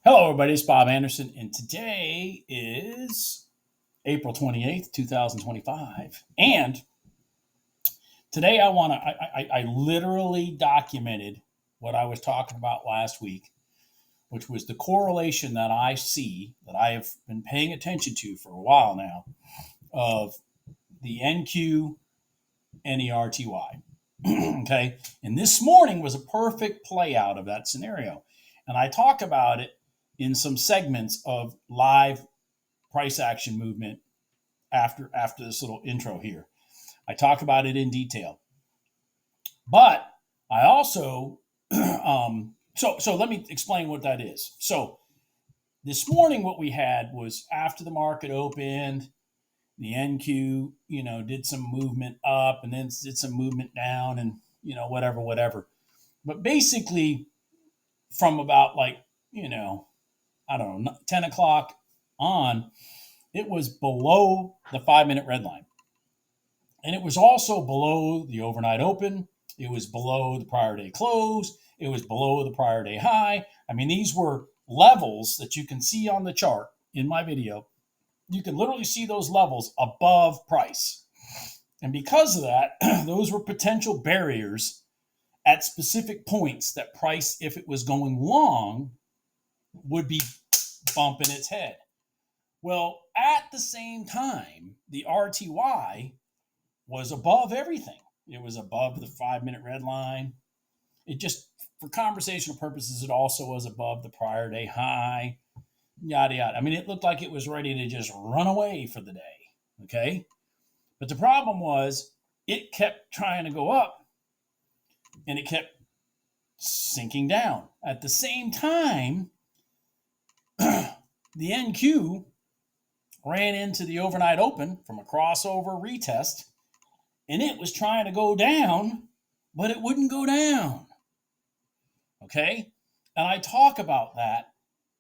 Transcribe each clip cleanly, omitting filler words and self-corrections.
Hello, everybody. It's Bob Anderson, and today is April 28th, 2025. And today I literally documented what I was talking about last week, which was the correlation that I see, that I have been paying attention to for a while now, of the NQ and the RTY. Okay. And this morning was a perfect play out of that scenario. And I talk about it in some segments of live price action movement after this little intro here. I talk about it in detail. But I also so let me explain what that is. So this morning what we had was after the market opened, the NQ, did some movement up and then did some movement down and whatever. But basically from about I don't know, 10 o'clock on, it was below the 5-minute red line. And it was also below the overnight open. It was below the prior day close. It was below the prior day high. I mean, these were levels that you can see on the chart in my video. You can literally see those levels above price. And because of that, those were potential barriers at specific points that price, if it was going long, would be bumping its head. Well, at the same time, the RTY was above everything. It was above the 5-minute red line. It just, for conversational purposes, it also was above the prior day high, yada, yada. I mean, it looked like it was ready to just run away for the day, okay? But the problem was it kept trying to go up and it kept sinking down. At the same time, the NQ ran into the overnight open from a crossover retest, and it was trying to go down, but it wouldn't go down. Okay? And I talk about that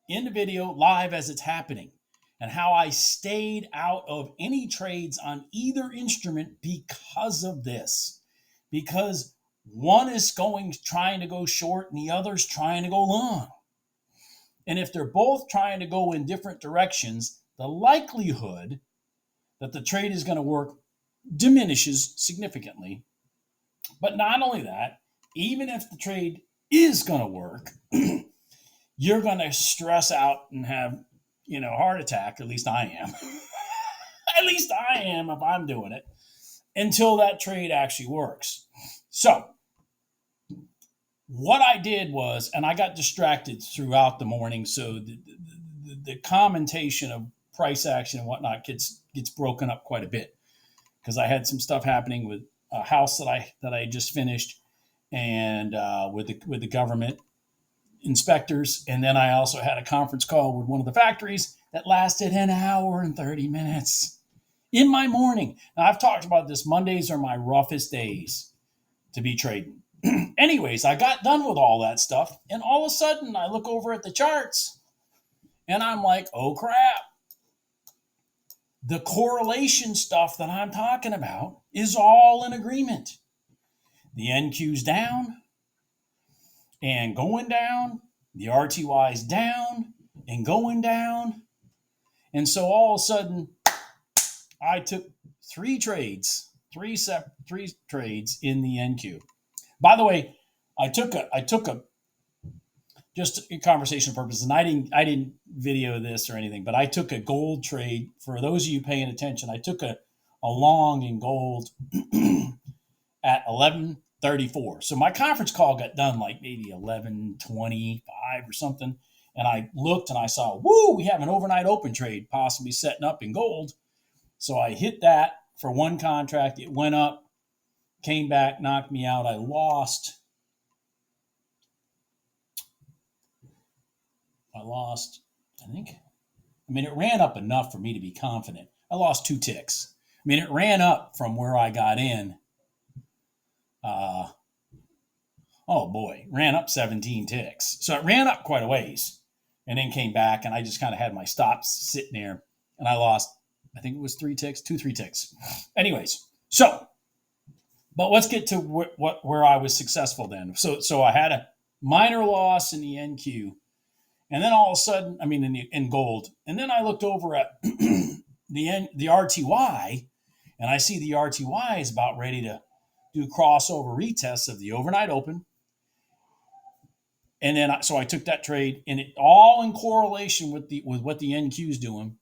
in the video live as it's happening and how I stayed out of any trades on either instrument because of this. Because one is trying to go short and the other's trying to go long. And if they're both trying to go in different directions, the likelihood that the trade is going to work diminishes significantly. But not only that, even if the trade is going to work, you're going to stress out and have, heart attack. At least I am. At least I am if I'm doing it until that trade actually works. So what I did was, and I got distracted throughout the morning, so the commentation of price action and whatnot gets broken up quite a bit because I had some stuff happening with a house that I just finished, and with the government inspectors, and then I also had a conference call with one of the factories that lasted an hour and 30 minutes in my morning. Now, I've talked about this. Mondays are my roughest days to be trading. Anyways, I got done with all that stuff, and all of a sudden I look over at the charts and I'm like, oh crap. The correlation stuff that I'm talking about is all in agreement. The NQ's down and going down. The RTY's down and going down. And so all of a sudden, I took three trades in the NQ. By the way, I took a just in conversation purposes, and I didn't video this or anything, but I took a gold trade. For those of you paying attention, I took a long in gold at 11:34. So my conference call got done like maybe 11:25 or something, and I looked and I saw, we have an overnight open trade possibly setting up in gold. So I hit that for one contract. It went up, came back, knocked me out. I lost. It ran up enough for me to be confident. I lost 2 ticks. It ran up from where I got in. Ran up 17 ticks. So it ran up quite a ways and then came back, and I just kind of had my stops sitting there, and I lost, I think it was 3 ticks. Anyways, but let's get to where I was successful then. So I had a minor loss in the NQ, And then all of a sudden, I mean, in gold. And then I looked over at the RTY, and I see the RTY is about ready to do crossover retests of the overnight open. And then so I took that trade, and it all in correlation with what the NQ is doing.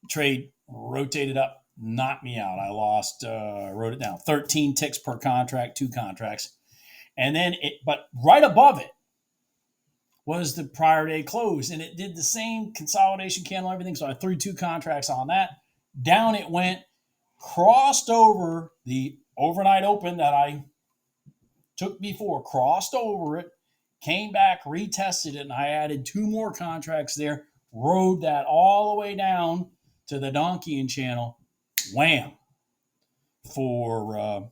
Trade rotated up, knocked me out. I lost, wrote it down, 13 ticks per contract, 2 contracts. And then but right above it was the prior day close, and it did the same consolidation candle, everything. So I threw 2 contracts on that. Down it went, crossed over the overnight open that I took before, crossed over it, came back, retested it, and I added 2 more contracts there, rode that all the way down to the Donchian Channel, wham, for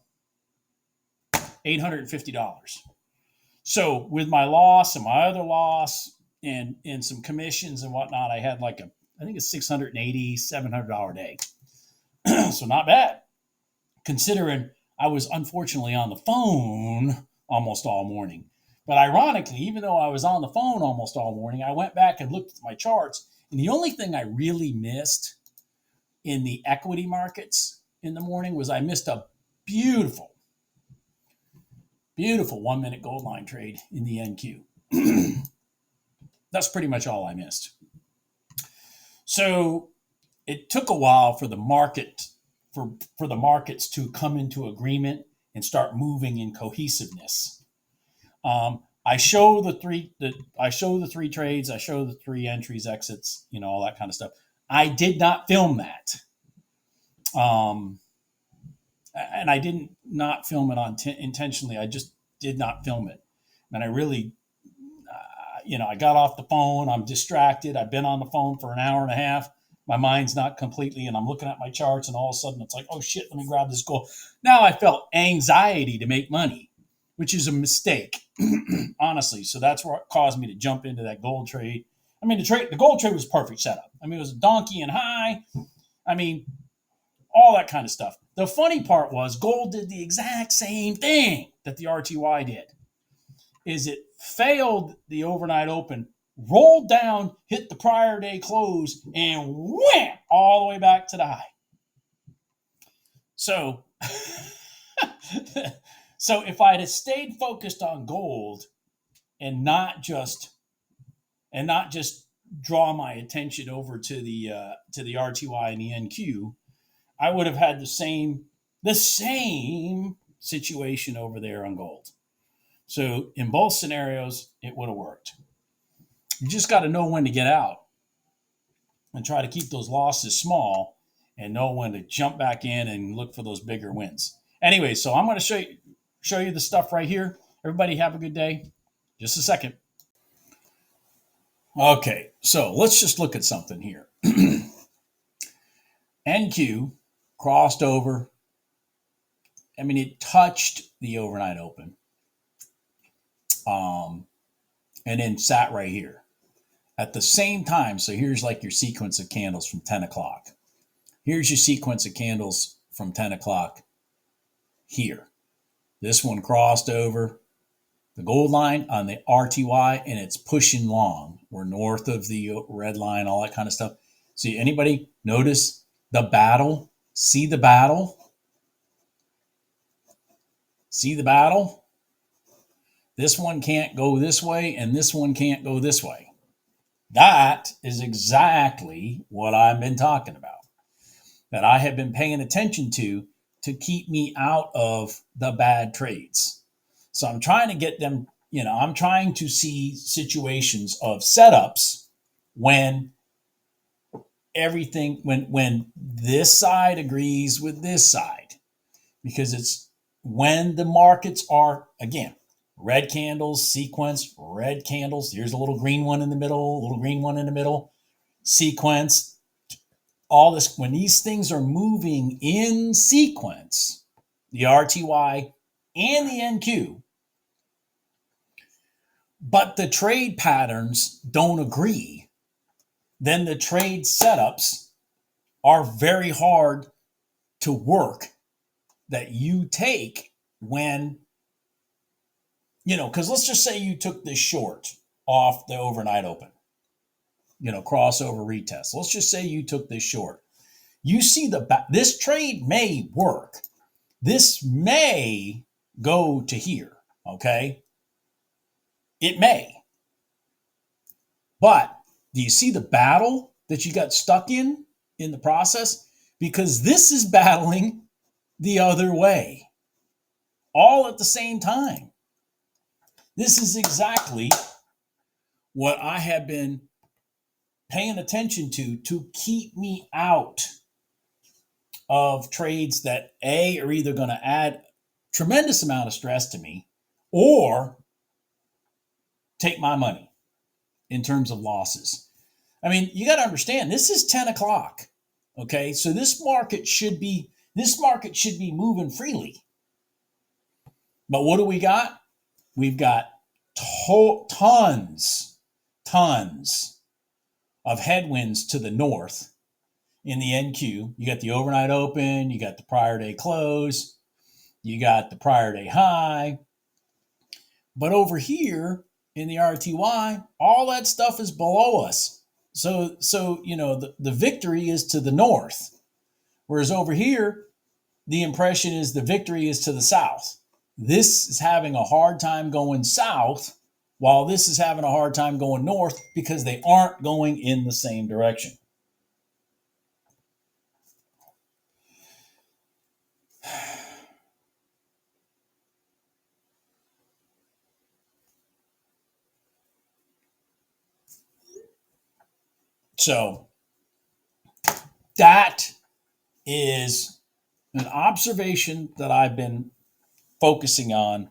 $850. So with my loss and my other loss and some commissions and whatnot, I had like I think a $680, $700 day. So not bad, considering I was unfortunately on the phone almost all morning. But ironically, even though I was on the phone almost all morning, I went back and looked at my charts, and the only thing I really missed in the equity markets in the morning was I missed a beautiful 1-minute gold line trade in the NQ. That's pretty much all I missed. So it took a while for the market for the markets to come into agreement and start moving in cohesiveness. I show the three trades, I show the 3 entries, exits, all that kind of stuff. I did not film that. And I didn't not film it intentionally. I just did not film it. And I really, I got off the phone. I'm distracted. I've been on the phone for an hour and a half. My mind's not completely, and I'm looking at my charts, and all of a sudden it's like, oh shit, let me grab this gold. Now I felt anxiety to make money, which is a mistake, honestly. So that's what caused me to jump into that gold trade. I mean, the gold trade was perfect setup. I mean, it was a Donchian high. I mean, all that kind of stuff. The funny part was gold did the exact same thing that the RTY did. Is it failed the overnight open, rolled down, hit the prior day close, and wham, all the way back to the high. So, so if I'd have stayed focused on gold and not just draw my attention over to the RTY and the NQ, I would have had the same situation over there on gold. So in both scenarios, it would have worked. You just got to know when to get out and try to keep those losses small and know when to jump back in and look for those bigger wins. Anyway, so I'm going to show you the stuff right here. Everybody have a good day. Just a second. Okay, so let's just look at something here. NQ crossed over. I mean, it touched the overnight open. And then sat right here. At the same time, so here's like your sequence of candles from 10 o'clock. Here's your sequence of candles from 10 o'clock here. This one crossed over the gold line on the RTY, and it's pushing long. We're north of the red line, all that kind of stuff. See, anybody notice the battle? See the battle? See the battle? This one can't go this way, and this one can't go this way. That is exactly what I've been talking about, that I have been paying attention to keep me out of the bad trades. So I'm trying to get them, I'm trying to see situations of setups when when this side agrees with this side, because it's when the markets are, again, red candles, sequence, red candles. Here's a little green one in the middle, a little green one in the middle, sequence. All this, when these things are moving in sequence, the RTY and the NQ, but the trade patterns don't agree, then the trade setups are very hard to work that you take when, because let's just say you took this short off the overnight open, crossover retest. Let's just say you took this short. You see this trade may work. This may go to here, okay? It may. But do you see the battle that you got stuck in the process? Because this is battling the other way, all at the same time. This is exactly what I have been paying attention to keep me out of trades that are either going to add tremendous amount of stress to me or take my money in terms of losses. I mean, you got to understand, this is 10 o'clock. Okay. So this market should be moving freely. But what do we got? We've got tons of headwinds to the north in the NQ. You got the overnight open, you got the prior day close, you got the prior day high. But over here in the RTY, all that stuff is below us. So the victory is to the north. Whereas over here, the impression is the victory is to the south. This is having a hard time going south, while this is having a hard time going north because they aren't going in the same direction. So that is an observation that I've been focusing on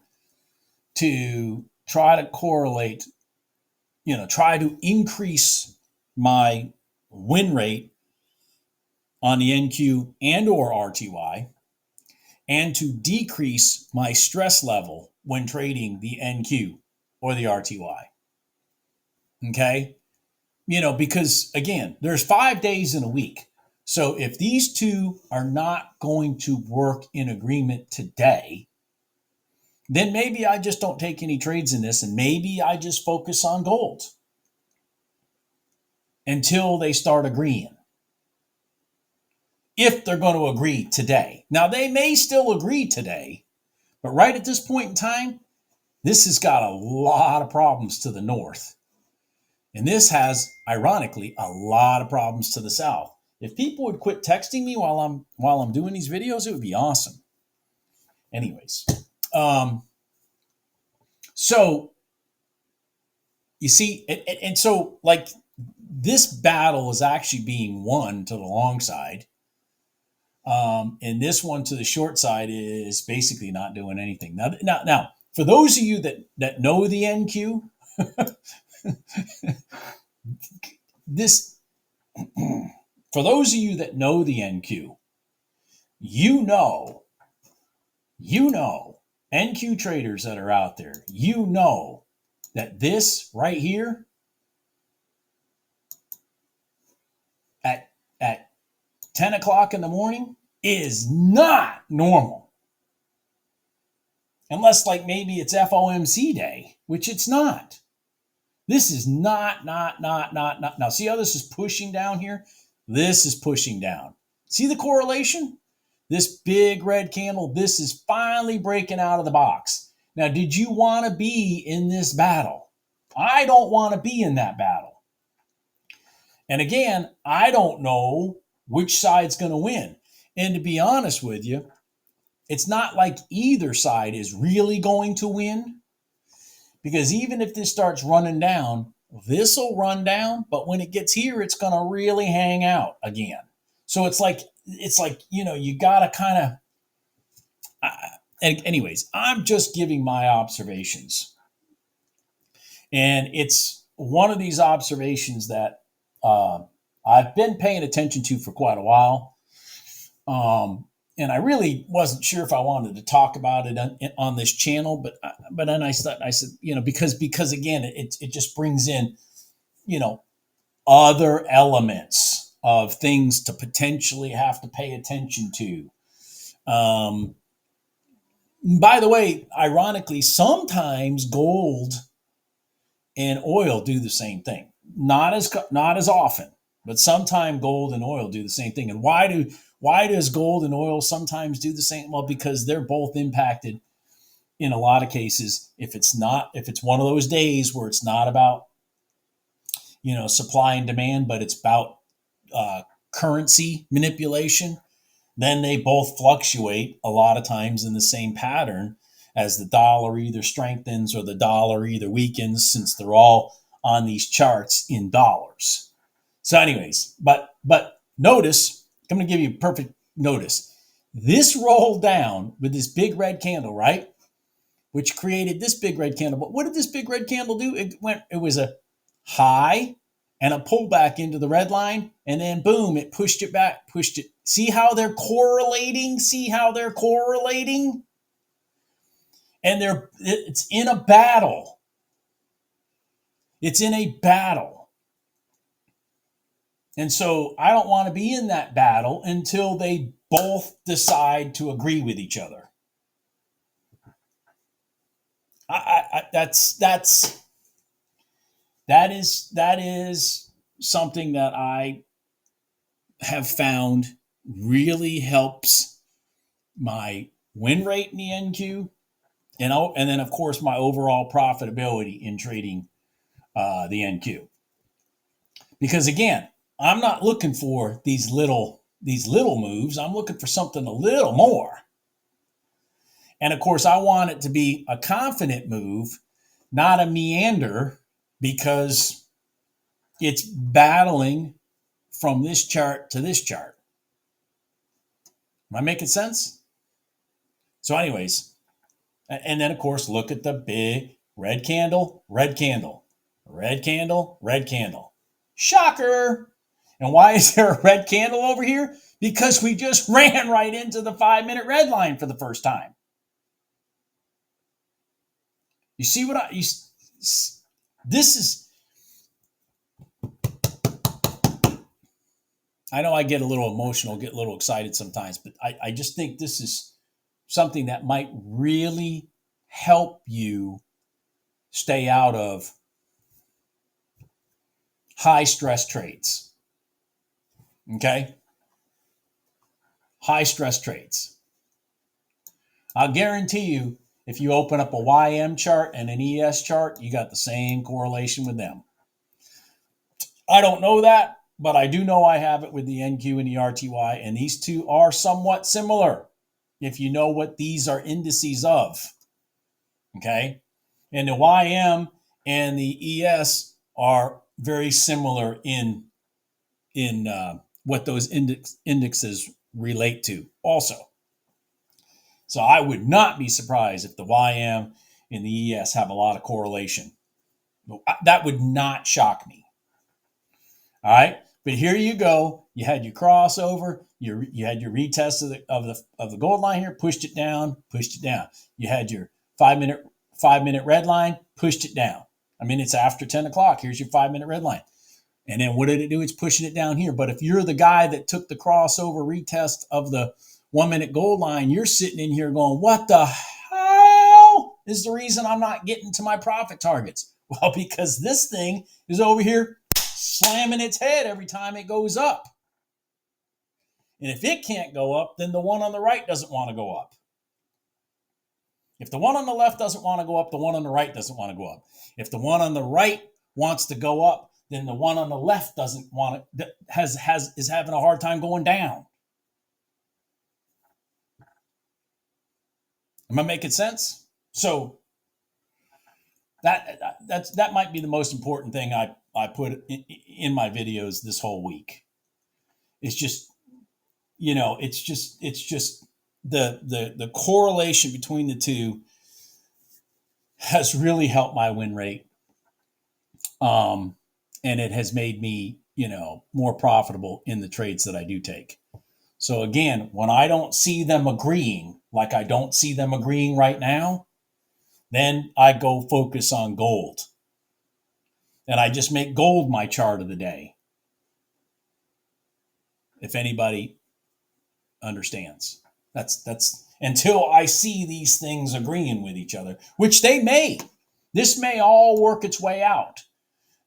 to try to correlate, try to increase my win rate on the NQ and or RTY, and to decrease my stress level when trading the NQ or the RTY. Okay? Because again, there's 5 days in a week. So if these two are not going to work in agreement today, then maybe I just don't take any trades in this, and maybe I just focus on gold until they start agreeing. If they're going to agree today. Now, they may still agree today, but right at this point in time, this has got a lot of problems to the north. And this has, ironically, a lot of problems to the south. If people would quit texting me while I'm doing these videos, it would be awesome. Anyways, so you see, and so like this battle is actually being won to the long side. And this one to the short side is basically not doing anything. Now, for those of you that know the NQ, for those of you that know the NQ, you know, NQ traders that are out there, that this right here at 10 o'clock in the morning is not normal. Unless like maybe it's FOMC day, which it's not. This is not. Now, see how this is pushing down here? This is pushing down. See the correlation? This big red candle, this is finally breaking out of the box. Now, did you want to be in this battle? I don't want to be in that battle. And again, I don't know which side's going to win. And to be honest with you, it's not like either side is really going to win. Because even if this starts running down, this will run down. But when it gets here, it's going to really hang out again. So it's like, you got to kind of, anyways, I'm just giving my observations. And it's one of these observations that I've been paying attention to for quite a while. And I really wasn't sure if I wanted to talk about it on this channel, but then I said, because again, it just brings in, other elements of things to potentially have to pay attention to. By the way, ironically, sometimes gold and oil do the same thing. Not as often, but sometimes gold and oil do the same thing. And why does gold and oil sometimes do the same? Well, because they're both impacted in a lot of cases. If it's one of those days where it's not about supply and demand, but it's about currency manipulation, then they both fluctuate a lot of times in the same pattern as the dollar either strengthens or the dollar either weakens, since they're all on these charts in dollars. So anyways, but notice, I'm going to give you perfect notice. This rolled down with this big red candle, right? Which created this big red candle. But what did this big red candle do? It was a high and a pullback into the red line, and then boom, it pushed it back, pushed it. See how they're correlating? And it's in a battle. It's in a battle. And so I don't want to be in that battle until they both decide to agree with each other. That is something that I have found really helps my win rate in the NQ, and then of course my overall profitability in trading the NQ. Because again, I'm not looking for these little moves. I'm looking for something a little more. And of course, I want it to be a confident move, not a meander, because it's battling from this chart to this chart. Am I making sense? So anyways, and then of course, look at the big red candle, red candle, red candle, red candle. Shocker. And why is there a red candle over here? Because we just ran right into the 5-minute red line for the first time. You see what this is. I know I get a little emotional, get a little excited sometimes, but I just think this is something that might really help you stay out of high stress trades. Okay? High stress trades. I'll guarantee you, if you open up a YM chart and an ES chart, you got the same correlation with them. I don't know that, but I do know I have it with the NQ and the RTY, and these two are somewhat similar if you know what these are indices of. Okay? And the YM and the ES are very similar in what those indexes relate to also. So I would not be surprised if the YM and the ES have a lot of correlation. That would not shock me. All right, but here you go. You had your crossover. You had your retest of the gold line here. Pushed it down. You had your 5-minute red line. Pushed it down. I mean, it's after 10 o'clock. Here's your 5-minute red line. And then what did it do? It's pushing it down here. But if you're the guy that took the crossover retest of the 1-minute gold line, you're sitting in here going, what the hell is the reason I'm not getting to my profit targets? Well, because this thing is over here slamming its head every time it goes up. And if it can't go up, then the one on the right doesn't want to go up. If the one on the left doesn't want to go up, the one on the right doesn't want to go up. If the one on the right wants to go up, then the one on the left doesn't want it, is having a hard time going down. Am I making sense? So that might be the most important thing I put in my videos this whole week. It's just, it's just the correlation between the two has really helped my win rate. And it has made me, more profitable in the trades that I do take. So again, when I don't see them agreeing, like I don't see them agreeing right now, then I go focus on gold. And I just make gold my chart of the day. If anybody understands. That's until I see these things agreeing with each other, which they may. This may all work its way out.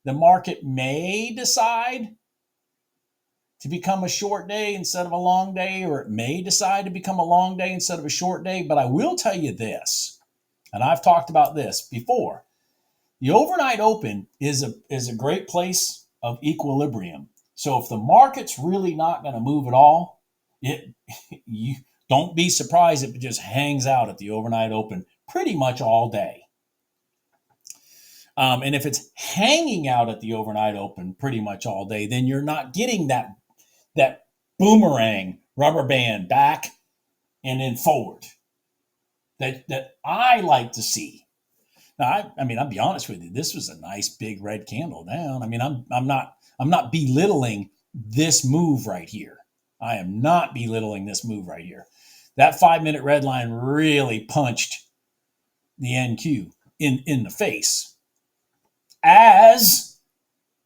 The market may decide to become a short day instead of a long day, or it may decide to become a long day instead of a short day. But I will tell you this, and I've talked about this before. The overnight open is a great place of equilibrium. So if the market's really not going to move at all, you don't be surprised if it just hangs out at the overnight open pretty much all day. And if it's hanging out at the overnight open pretty much all day, then you're not getting that boomerang rubber band back and then forward that I like to see. Now, I mean, I'll be honest with you. This was a nice big red candle down. I mean, I'm not belittling this move right here. I am not belittling this move right here. That 5-minute red line really punched the NQ in the face, as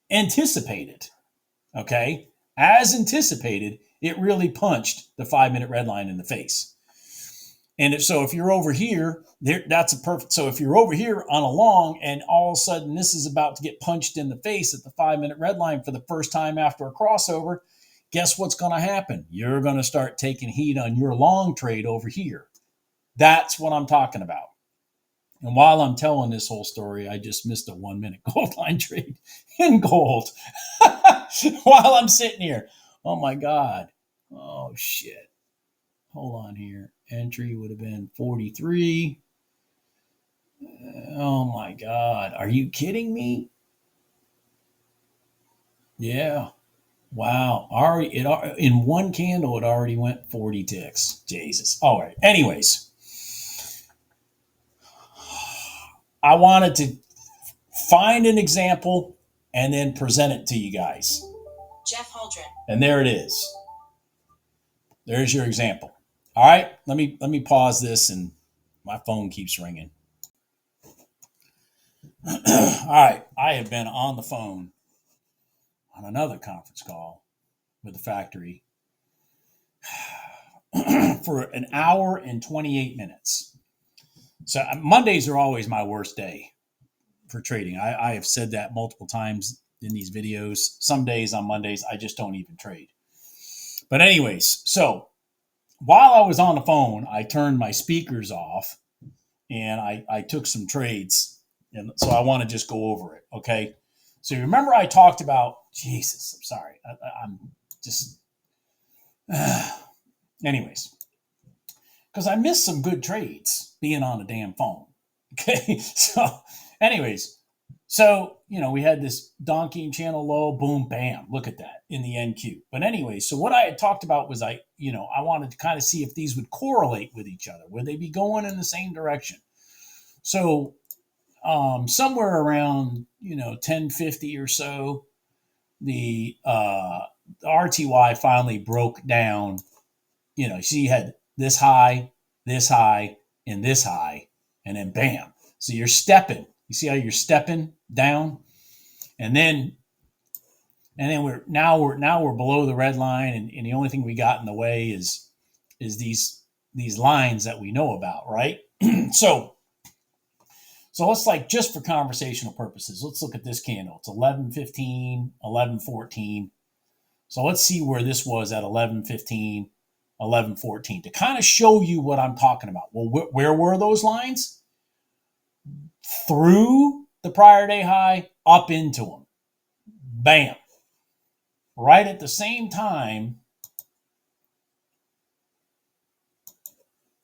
anticipated. Okay, as anticipated, it really punched the 5-minute red line in the face. And if you're over here, that's a perfect. So if you're over here on a long, and all of a sudden this is about to get punched in the face at the 5-minute red line for the first time after a crossover, guess what's going to happen? You're going to start taking heat on your long trade over here. That's what I'm talking about. And while I'm telling this whole story, I just missed a 1-minute gold line trade in gold while I'm sitting here. Oh my God. Oh shit. Hold on here. Entry would have been 43. Oh my God. Are you kidding me? Yeah. Wow. Already, in one candle, it already went 40 ticks. Jesus. All right. Anyways, I wanted to find an example and then present it to you guys. Jeff Holdren. And there it is. There's your example. All right. Let me pause this, and my phone keeps ringing. All right. I have been on the phone on another conference call with the factory for an hour and 28 minutes. So Mondays are always my worst day for trading. I have said that multiple times in these videos. Some days on Mondays, I just don't even trade. But anyways, so while I was on the phone, I turned my speakers off and I took some trades. And so I want to just go over it. Okay. So you remember I talked about, Jesus, I'm sorry. I'm just, anyways, because I missed some good trades being on the damn phone. Okay. So anyways, so, we had this Donchian Channel low, boom, bam. Look at that in the NQ. But anyway, so what I had talked about was I wanted to kind of see if these would correlate with each other. Would they be going in the same direction? So somewhere around, 1050 or so, the RTY finally broke down. So you had this high, and this high, and then bam. So you're stepping. You see how you're stepping down, and then we're below the red line, and the only thing we got in the way is these lines that we know about, right? So let's, just for conversational purposes, let's look at this candle. It's 11:15, 11:14. So let's see where this was at 11:15, 11:14 to kind of show you what I'm talking about. Well, where were those lines? Through the prior day high, up into them. Bam. Right at the same time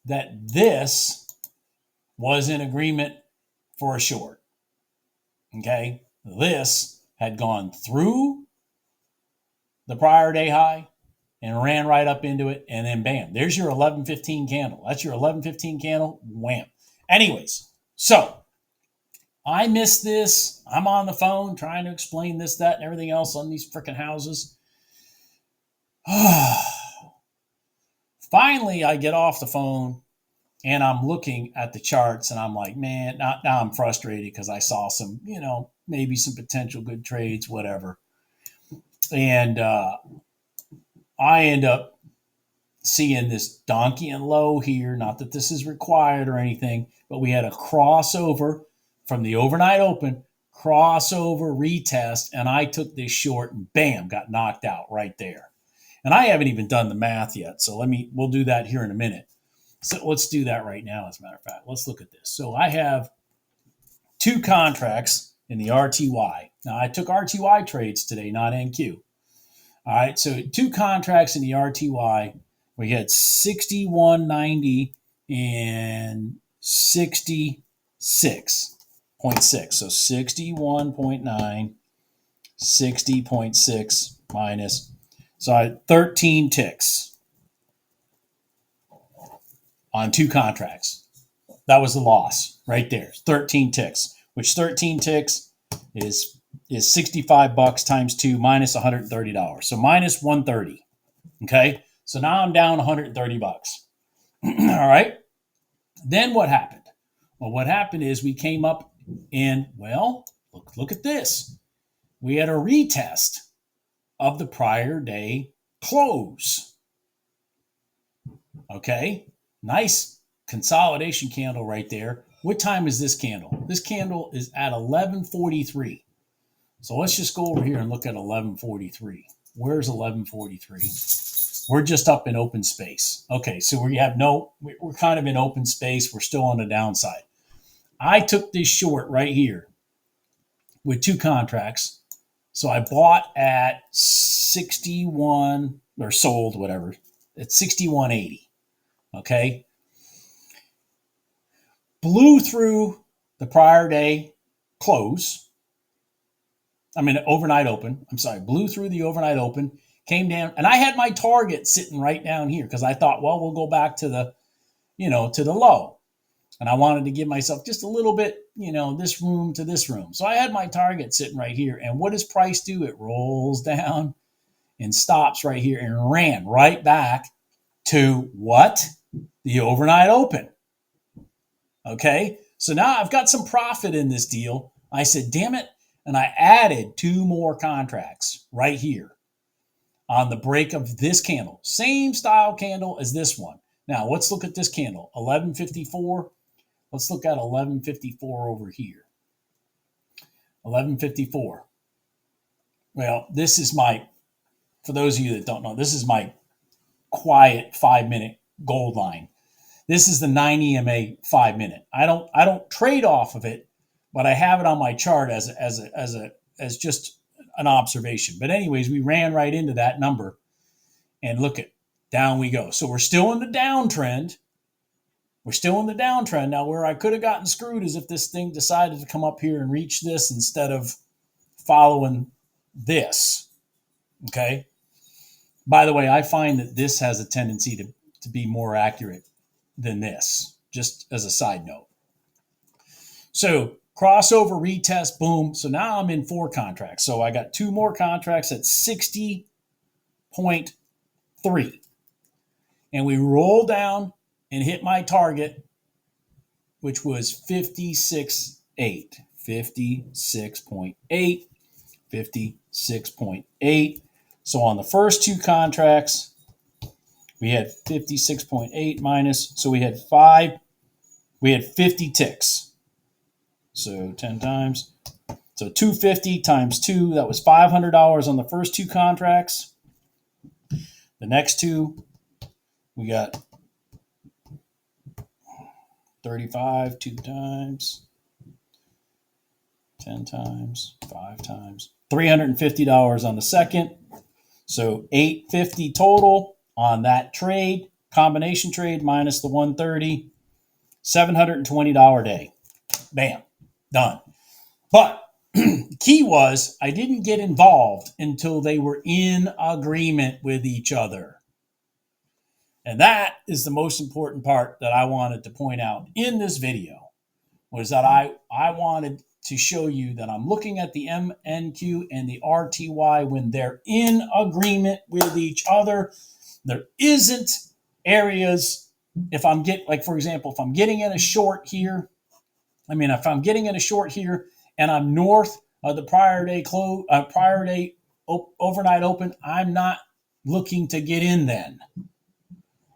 that this was in agreement for a short. Okay. This had gone through the prior day high and ran right up into it. And then bam, there's your 11:15 candle. That's your 11:15 candle. Wham. Anyways, so I missed this. I'm on the phone trying to explain this, that, and everything else on these freaking houses. Finally, I get off the phone and I'm looking at the charts and I'm like, man, now I'm frustrated because I saw some, maybe some potential good trades, whatever. And I end up seeing this Donchian low here. Not that this is required or anything, but we had a crossover from the overnight open, crossover retest, and I took this short and bam, got knocked out right there. And I haven't even done the math yet, so we'll do that here in a minute. So let's do that right now, as a matter of fact. Let's look at this. So I have 2 contracts in the RTY. Now, I took RTY trades today, not NQ. All right, so 2 contracts in the RTY. We had 61.90 and 66.6. So 61.9, 60.6 minus. So I had 13 ticks on 2 contracts. That was the loss right there. 13 ticks, which 13 ticks is $65 times 2 minus $130. So minus 130. Okay. So now I'm down $130. All right. Then what happened? Well, what happened is we came up and, well, look at this. We had a retest of the prior day close. Okay. Nice consolidation candle right there. What time is this candle? This candle is at 11:43. So let's just go over here and look at 11:43. Where's 11:43? We're just up in open space. Okay, so we're kind of in open space. We're still on the downside. I took this short right here with 2 contracts. So I bought at 61 or sold, whatever, at 61.80. Okay. Blew through the prior day close. Overnight open. Blew through the overnight open, came down, and I had my target sitting right down here because I thought, well, we'll go back to the low. And I wanted to give myself just a little bit, this room to this room. So I had my target sitting right here. And what does price do? It rolls down and stops right here and ran right back to what? The overnight open. Okay. So now I've got some profit in this deal. I said, damn it. And I added 2 more contracts right here on the break of this candle. Same style candle as this one. Now let's look at this candle, 11:54. Let's look at 11:54 over here. 11:54. Well, this is for those of you that don't know, this is my quiet 5-minute gold line. This is the 9 EMA 5-minute. I don't trade off of it, but I have it on my chart as just an observation. But anyways, we ran right into that number, and look at, down we go. So we're still in the downtrend. We're still in the downtrend. Now, where I could have gotten screwed is if this thing decided to come up here and reach this instead of following this. Okay. By the way, I find that this has a tendency to be more accurate than this, just as a side note. So crossover retest, boom. So now I'm in 4 contracts. So I got 2 more contracts at 60.3. And we roll down and hit my target, which was 56.8. 56.8. 56.8. So on the first 2 contracts, we had 56.8 minus. So we had 50 ticks. So 10 times. So 250 times 2, that was $500 on the first 2 contracts. The next 2, we got 35, 2 times, 10 times, 5 times, $350 on the second. So $850 total on that trade, combination trade minus the 130, $720 day. Bam, done. But the key was I didn't get involved until they were in agreement with each other. And that is the most important part that I wanted to point out in this video, was that I wanted to show you that I'm looking at the MNQ and the RTY when they're in agreement with each other. There isn't areas, for example, if I'm getting in a short here, if I'm getting in a short here and I'm north of the prior day overnight open, I'm not looking to get in then.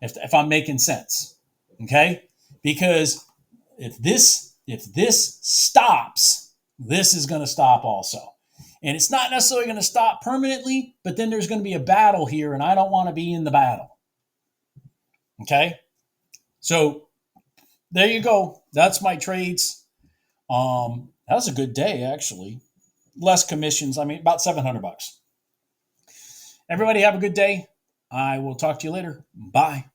If I'm making sense, okay? Because if this if this stops, this is going to stop also. And it's not necessarily going to stop permanently, but then there's going to be a battle here, and I don't want to be in the battle. Okay? So there you go. That's my trades. That was a good day, actually. Less commissions. I mean, about $700. Everybody have a good day. I will talk to you later. Bye.